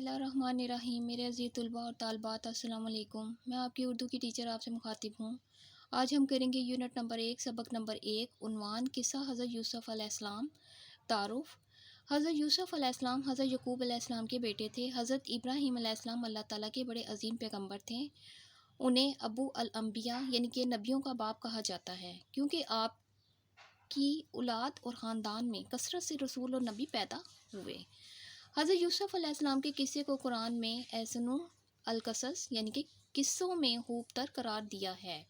اللہ الرحمن الرحیم۔ میرے عزیز طلباء اور طالبات السلام علیکم۔ میں آپ کی اردو کی ٹیچر آپ سے مخاطب ہوں۔ آج ہم کریں گے یونٹ نمبر 1 سبق نمبر 1 عنوان قصہ حضرت یوسف علیہ السلام۔ تعارف۔ حضرت یوسف علیہ السلام حضرت یعقوب علیہ السلام کے بیٹے تھے۔ حضرت ابراہیم علیہ السلام اللہ تعالیٰ کے بڑے عظیم پیغمبر تھے۔ انہیں ابو الانبیاء یعنی کہ نبیوں کا باپ کہا جاتا ہے، کیونکہ آپ کی اولاد اور خاندان میں کثرت سے رسول اور نبی پیدا ہوئے۔ حضرت یوسف علیہ السلام کے قصے کو قرآن میں احسن القصص یعنی کہ قصوں میں خوب تر قرار دیا ہے۔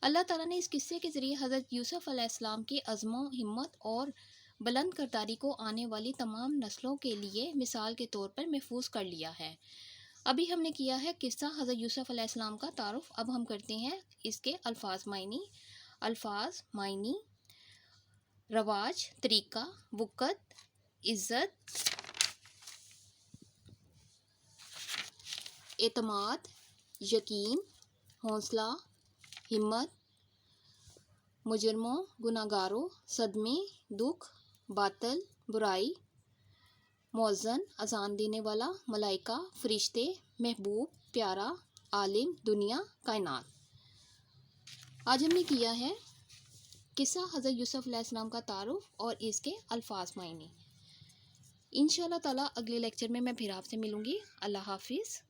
اللہ تعالیٰ نے اس قصے کے ذریعے حضرت یوسف علیہ السلام کے عزم و ہمت اور بلند کرداری کو آنے والی تمام نسلوں کے لیے مثال کے طور پر محفوظ کر لیا ہے۔ ابھی ہم نے کیا ہے قصہ حضرت یوسف علیہ السلام کا تعارف۔ اب ہم کرتے ہیں اس کے الفاظ معنی، رواج، طریقہ، وقت، عزت، اعتماد، یقین، حوصلہ، ہمت، مجرموں، گناہ گاروں، صدمے، دکھ، باطل، برائی، مؤذن، اذان دینے والا، ملائکہ، فرشتے، محبوب، پیارا، عالم، دنیا، کائنات۔ آج ہم نے کیا ہے قصہ حضرت یوسف علیہ السلام کا تعارف اور اس کے الفاظ معنی۔ انشاءاللہ تعالیٰ اگلے لیکچر میں پھر آپ سے ملوں گی۔ اللہ حافظ۔